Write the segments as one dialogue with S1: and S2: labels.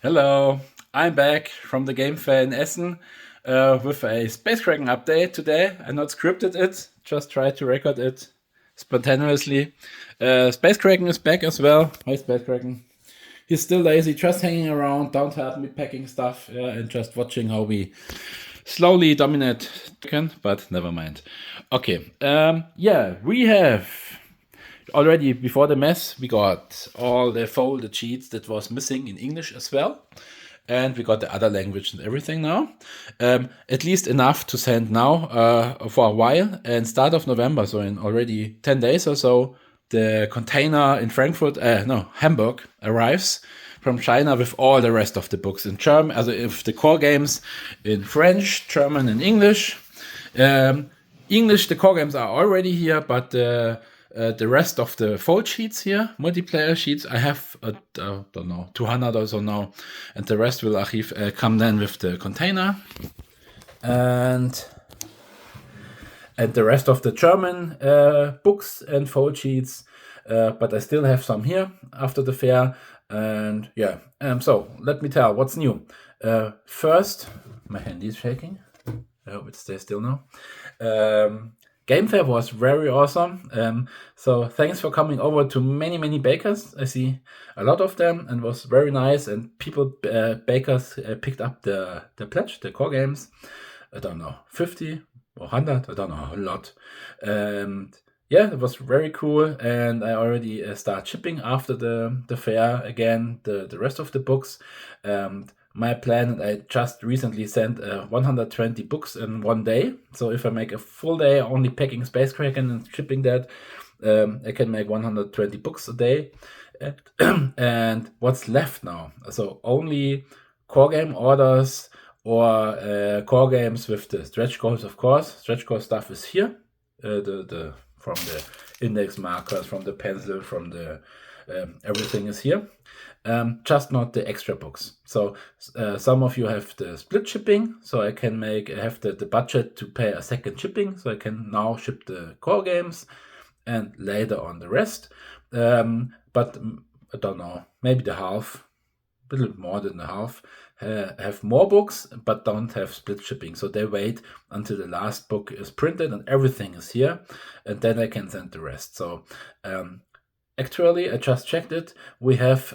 S1: Hello, I'm back from the Gamefound in Essen with a Space Kraken update today. I not scripted it, just tried to record it spontaneously. Space Kraken is back as well. Hi, Space Kraken. He's still lazy, just hanging around, don't help me packing stuff, and just watching how we slowly dominate Kraken, but never mind. Okay, we have already before the mess, we got all the folded sheets that was missing in English as well. And we got the other language and everything now. At least enough to send now for a while. And start of November, so in already 10 days or so, the container in Hamburg arrives from China with all the rest of the books in German. Also if the core games in French, German, and English. English, the core games are already here, but the rest of the fold sheets here, multiplayer sheets, I have, don't know, 200 or so now. And the rest will come then with the container. And the rest of the German books and fold sheets. But I still have some here after the fair. And so let me tell what's new. First, my hand is shaking. I hope it stays still now. Gamefair was very awesome. So thanks for coming over to many bakers. I see a lot of them and was very nice. And bakers picked up the pledge, the core games. I don't know, 50 or 100, I don't know, a lot. It was very cool. And I already start shipping after the fair again, the rest of the books. My plan, I just recently sent 120 books in one day. So if I make a full day only packing Space Kraken and shipping that, I can make 120 books a day. And what's left now? So only core game orders or core games with the stretch goals, of course. Stretch goal stuff is here. From the index markers, from the pencil, from the everything is here. Just not the extra books. So some of you have the split shipping, so I have the budget to pay a second shipping, so I can now ship the core games and later on the rest. But I don't know, maybe the half, a little bit more than the half, have more books but don't have split shipping. So they wait until the last book is printed and everything is here, and then I can send the rest. So actually, I just checked it. We have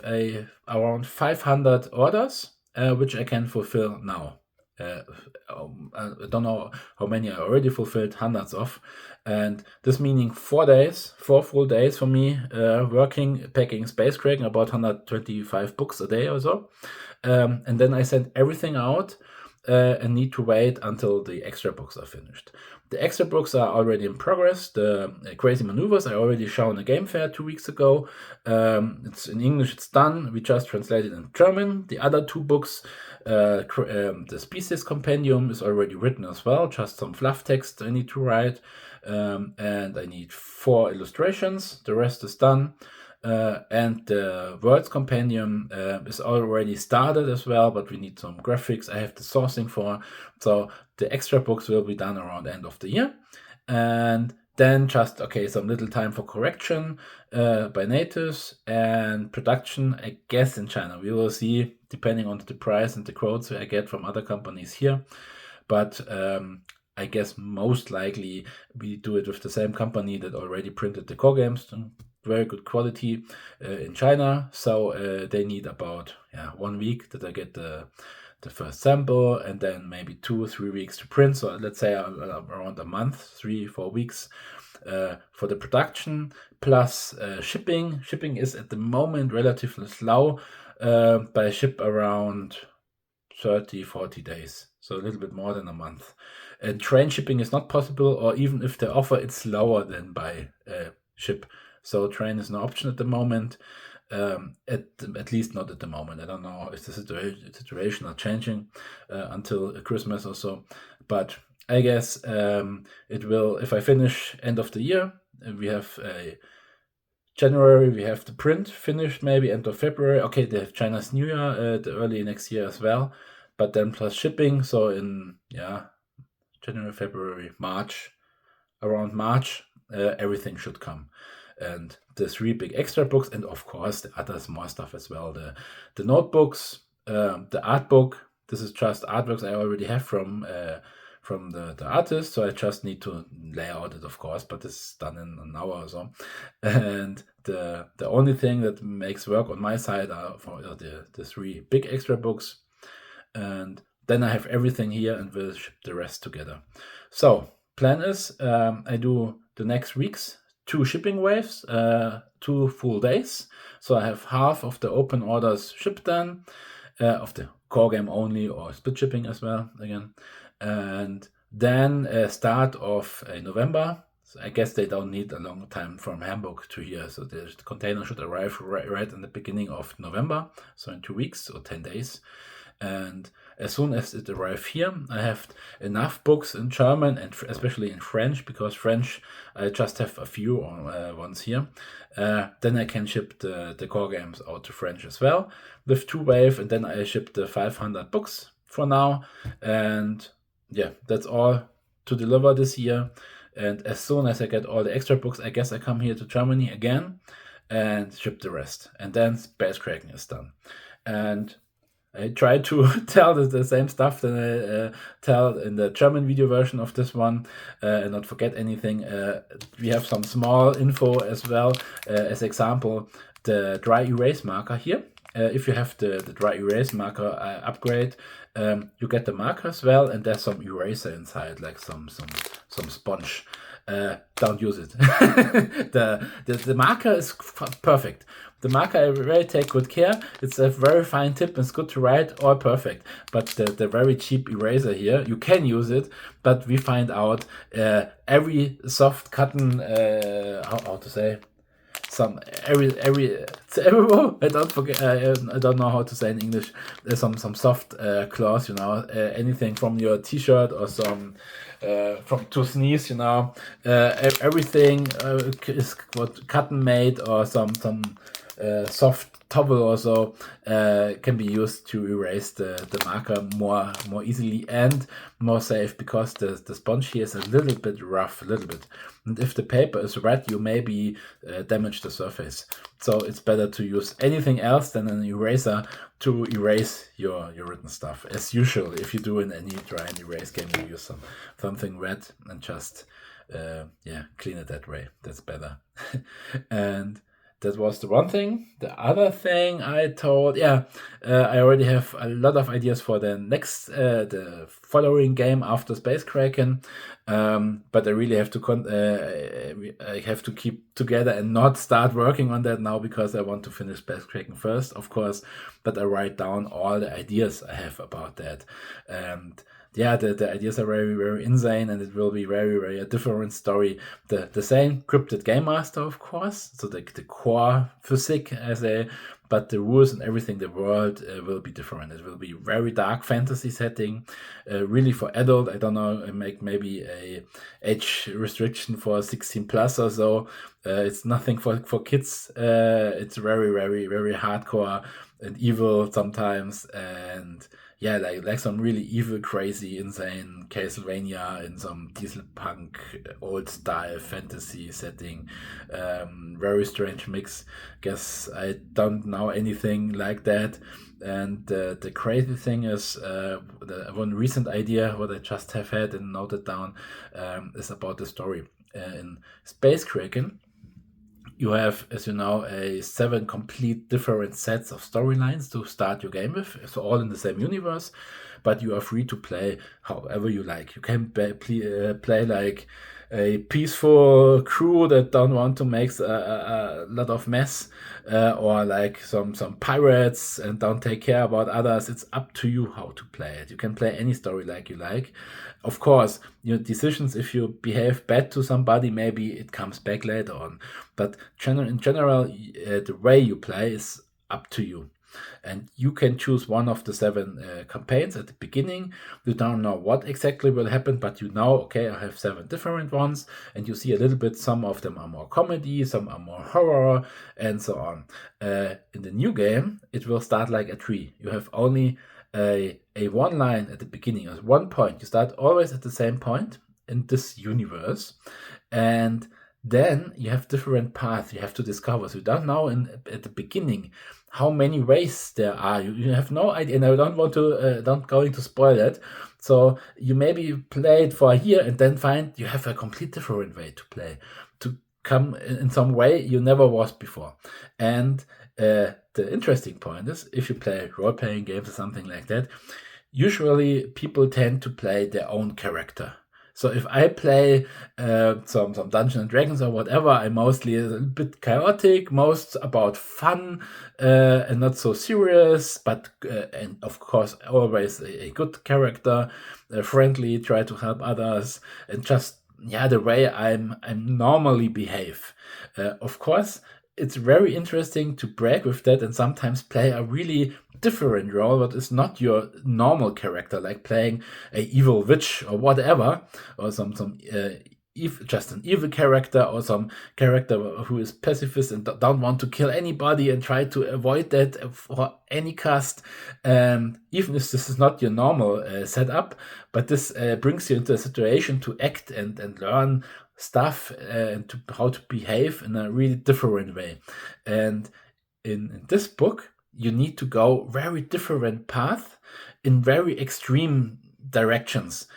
S1: around 500 orders, which I can fulfill now. I don't know how many I already fulfilled, hundreds of. And this meaning 4 full days for me, working, packing Space Kraken, about 125 books a day or so. And then I send everything out and need to wait until the extra books are finished. The extra books are already in progress. The Crazy Maneuvers I already shown a game fair 2 weeks ago. It's in English, it's done. We just translated in German. The other two books, the Species Compendium is already written as well. Just some fluff text I need to write. And I need 4 illustrations. The rest is done. And the Words Compendium is already started as well, but we need some graphics I have the sourcing for. So the extra books will be done around the end of the year. And then some little time for correction by natives and production, I guess, in China. We will see, depending on the price and the quotes I get from other companies here. But I guess most likely we do it with the same company that already printed the core games. Very good quality in China. So they need about 1 week that I get the first sample, and then maybe 2 or 3 weeks to print. So let's say around a month, 3-4 weeks for the production, plus shipping. Shipping is at the moment relatively slow, but I ship around 30-40 days, so a little bit more than a month. And train shipping is not possible, or even if they offer, it's slower than by ship. So train is an option at the moment, at least not at the moment. I don't know if the situation are changing until Christmas or so. But I guess it will, if I finish end of the year, we have January, we have the print finished, maybe end of February. Okay, they have China's New Year the early next year as well. But then plus shipping, so in January, February, March, around March, everything should come. And the 3 big extra books, and of course the other small stuff as well. The notebooks, the art book. This is just artworks I already have from the artist, so I just need to lay out it, of course, but it's done in an hour or so. And the only thing that makes work on my side are the 3 big extra books, and then I have everything here and will ship the rest together. So plan is I do the next weeks 2 shipping waves, 2 full days. So I have half of the open orders shipped then, of the core game only or split shipping as well again. And then start of November. So I guess they don't need a long time from Hamburg to here. So the container should arrive right in the beginning of November. So in 2 weeks or 10 days. And as soon as it arrives here, I have enough books in German and especially in French, because French I just have a few ones here. Then I can ship the core games out to French as well with 2 wave, and then I ship the 500 books for now. And yeah, that's all to deliver this year. And as soon as I get all the extra books, I guess I come here to Germany again and ship the rest. And then Space Kraken is done. And I try to tell the same stuff that I tell in the German video version of this one, and not forget anything. We have some small info as well. As example, the dry erase marker here. If you have the dry erase marker upgrade, you get the marker as well, and there's some eraser inside, like some sponge. Don't use it. the marker is perfect. The marker I really take good care. It's a very fine tip. It's good to write, all perfect. But the very cheap eraser here, you can use it, but we find out every soft cotton, how to say, every I don't know how to say in English. Some soft cloth, anything from your T-shirt or some from to sneeze, everything is what cotton made, or some soft towel or so can be used to erase the marker more easily and more safe, because the sponge here is a little bit rough, and if the paper is red, you maybe damage the surface. So it's better to use anything else than an eraser to erase your written stuff. As usual, if you do in any dry and erase game, you use something red and just clean it that way. That's better. And that was the one thing. The other thing I thought, I already have a lot of ideas for the next, the following game after Space Kraken, but I really have to I have to keep together and not start working on that now, because I want to finish Space Kraken first, of course. But I write down all the ideas I have about that, and the ideas are very, very insane, and it will be very, very a different story. The same cryptid game master, of course, so the core physics, but the rules and everything, the world will be different. It will be very dark fantasy setting, really for adult. I don't know, I make maybe a age restriction for 16 plus or so. It's nothing for kids. It's very, very, very hardcore and evil sometimes, and like some really evil, crazy, insane Castlevania in some diesel punk, old style fantasy setting. Very strange mix. Guess I don't know anything like that. And the crazy thing is, the one recent idea what I just have had and noted down is about the story. In Space Kraken, you have, as you know, 7 complete different sets of storylines to start your game with, so all in the same universe, but you are free to play however you like. You can play like a peaceful crew that don't want to make a lot of mess, or like some pirates and don't take care about others. It's up to you how to play it. You can play any story like you like. Of course, your decisions, if you behave bad to somebody, maybe it comes back later on. But in general, the way you play is up to you. And you can choose one of the 7 campaigns at the beginning. You don't know what exactly will happen, but you know, okay, I have 7 different ones, and you see a little bit, some of them are more comedy, some are more horror, and so on. In the new game, it will start like a tree. You have only a one line at the beginning, at one point. You start always at the same point in this universe, and then you have different paths you have to discover. So you don't know at the beginning how many ways there are. You have no idea, and I don't want to don't going to spoil it. So you maybe play it for a year and then find you have a complete different way to play, to come in some way you never was before. And the interesting point is, if you play role-playing games or something like that, usually people tend to play their own character. So if I play some Dungeons and Dragons or whatever, I'm mostly a little bit chaotic, most about fun and not so serious, but and of course always a good character, friendly, try to help others, and just the way I'm normally behave. Of course, it's very interesting to break with that and sometimes play a really different role that is not your normal character, like playing a evil witch or whatever, or some just an evil character, or some character who is pacifist and don't want to kill anybody and try to avoid that for any cost. Even if this is not your normal setup, but this brings you into a situation to act and learn stuff and to how to behave in a really different way. And in this book, you need to go very different path in very extreme directions.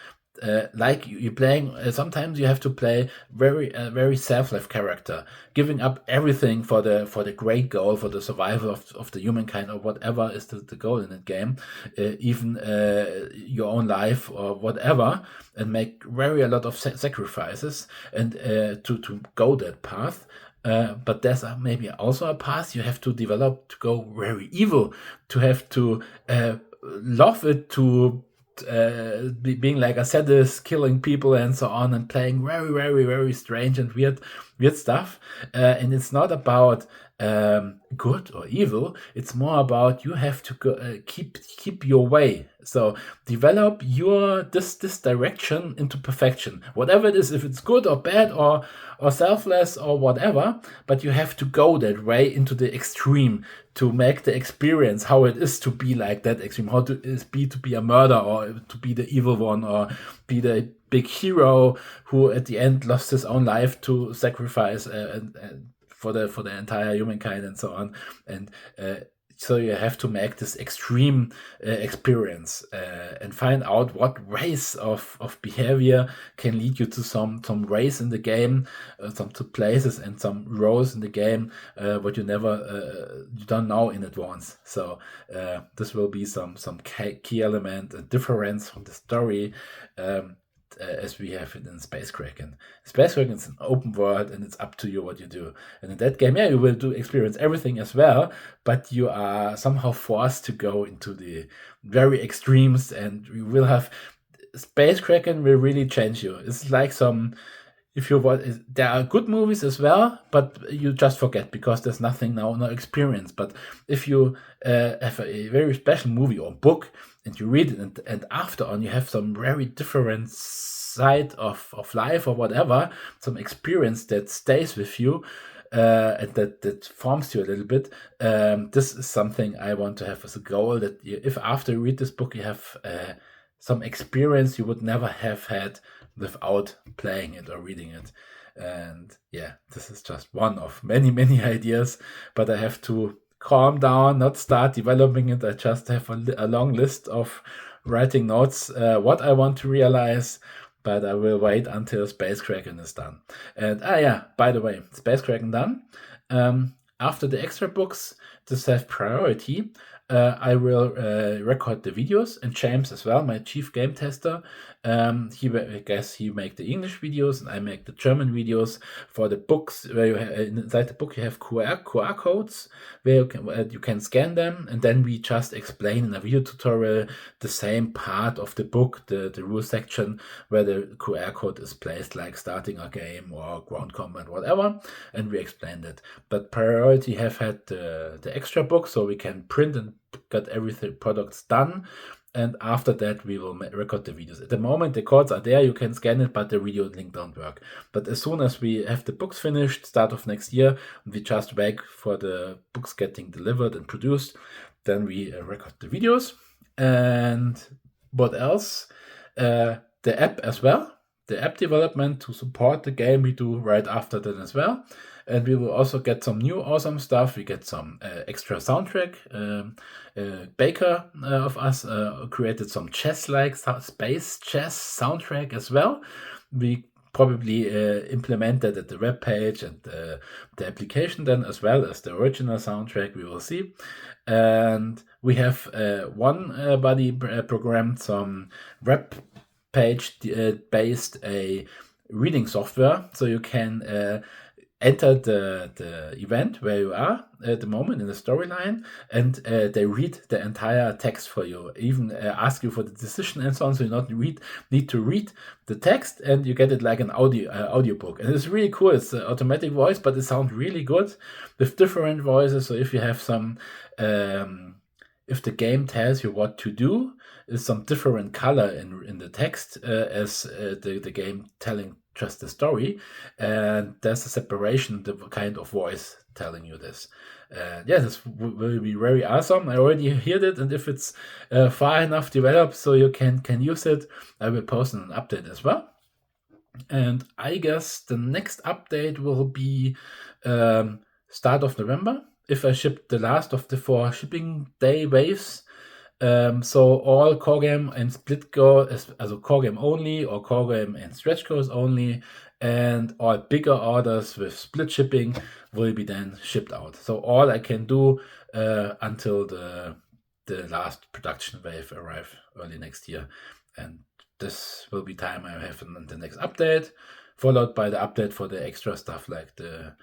S1: Like you're playing, sometimes you have to play very selfless character, giving up everything for the great goal, for the survival of the humankind, or whatever is the goal in the game, even your own life or whatever, and make a lot of sacrifices and to go that path. But there's maybe also a path you have to develop to go very evil, to have to love it, to being like a sadist, killing people and so on, and playing very strange and weird stuff. And it's not about good or evil. It's more about you have to go, keep your way. So develop this direction into perfection, whatever it is, if it's good or bad or selfless or whatever. But you have to go that way into the extreme to make the experience how it is to be like that extreme, how to be a murderer, or to be the evil one, or be the big hero who at the end lost his own life to sacrifice and for the entire humankind and so on. And so you have to make this extreme experience and find out what ways of behavior can lead you to some ways in the game, some to places and some roles in the game, what you don't know in advance. So this will be some key element and difference from the story. As we have it in Space Kraken. Space Kraken is an open world and it's up to you what you do. And in that game, you will experience everything as well, but you are somehow forced to go into the very extremes, and you will have Space Kraken will really change you. It's like if you want, there are good movies as well, but you just forget because there's no experience. But if you have a very special movie or book and you read it, and after on you have some very different side of life or whatever, some experience that stays with you, and that forms you a little bit. This is something I want to have as a goal, that if after you read this book you have some experience you would never have had without playing it or reading it. And this is just one of many ideas, but I have to calm down, not start developing it. I just have a long list of writing notes, what I want to realize, but I will wait until Space Kraken is done. And by the way, Space Kraken done. After the extra books, this have priority. I will record the videos, and James as well, my chief game tester. He make the English videos and I make the German videos. For the books, where inside the book you have QR codes where you can scan them, and then we just explain in a video tutorial the same part of the book, the rule section where the QR code is placed, like starting a game or ground combat, whatever, and we explain that. But priority have had the extra book, so we can print and get everything products done. And after that, we will record the videos. At the moment, the codes are there, you can scan it, but the video link don't work. But as soon as we have the books finished, start of next year, we just wait for the books getting delivered and produced. Then we record the videos. And what else? The app as well. The app development to support the game we do right after that as well. and we will also get some new awesome stuff. We get some extra soundtrack. Baker of us created some chess-like space chess soundtrack as well. We probably implement that at the web page and the application then, as well as the original soundtrack. We will see. And we have one buddy programmed some web page based a reading software, so you can enter the event where you are at the moment in the storyline, and they read the entire text for you, even ask you for the decision and so on, so you need to read the text, and you get it like an audiobook. And it's really cool. It's an automatic voice, but it sounds really good with different voices. So if you have some if the game tells you what to do, is some different color in the text as the game telling just the story, and there's a separation, the kind of voice telling you this. Yeah, this will be very awesome. I already heard it, and if it's far enough developed so you can use it, I will post an update as well. And I guess the next update will be start of November, if I ship the last of the 4 shipping day waves. So all core game and split go, also core game only, or core game and stretch goes only, and all bigger orders with split shipping will be then shipped out. So all I can do until the last production wave arrive early next year, and this will be time I have in the next update, followed by the update for the extra stuff like the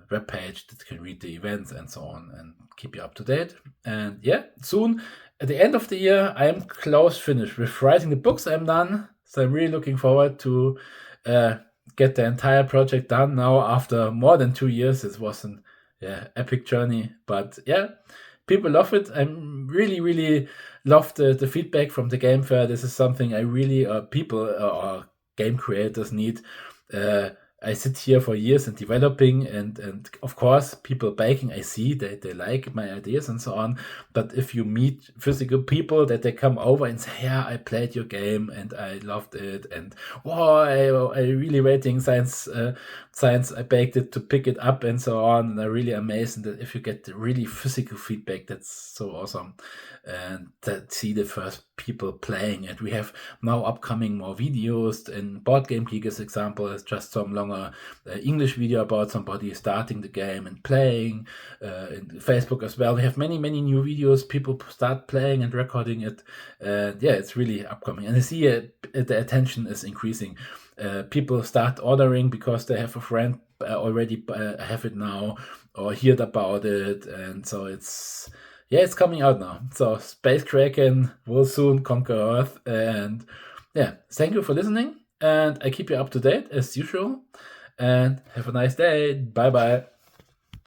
S1: web page that can read the events and so on and keep you up to date. And yeah, soon at the end of the year, I am close finished with writing the books. I'm done, so I'm really looking forward to get the entire project done now after more than 2 years. It was an epic journey, but yeah, people love it. I'm really love the feedback from the game fair. This is something I really people or game creators need. I sit here for years and developing, and of course people baking, I see that they like my ideas and so on, but if you meet physical people that they come over and say, yeah, I played your game and I loved it, and wow, I really waiting science I baked it to pick it up and so on, and I'm really amazed that if you get the really physical feedback, that's so awesome. And that see the first people playing it. We have now upcoming more videos, and Board Game Geek as example is just some longer English video about somebody starting the game and playing. In Facebook as well, we have many new videos. People start playing and recording it. Yeah, it's really upcoming, and I see the attention is increasing. People start ordering because they have a friend already have it now or heard about it, and so it's coming out now. So Space Kraken will soon conquer Earth, and yeah, thank you for listening, and I keep you up to date as usual, and have a nice day. Bye bye.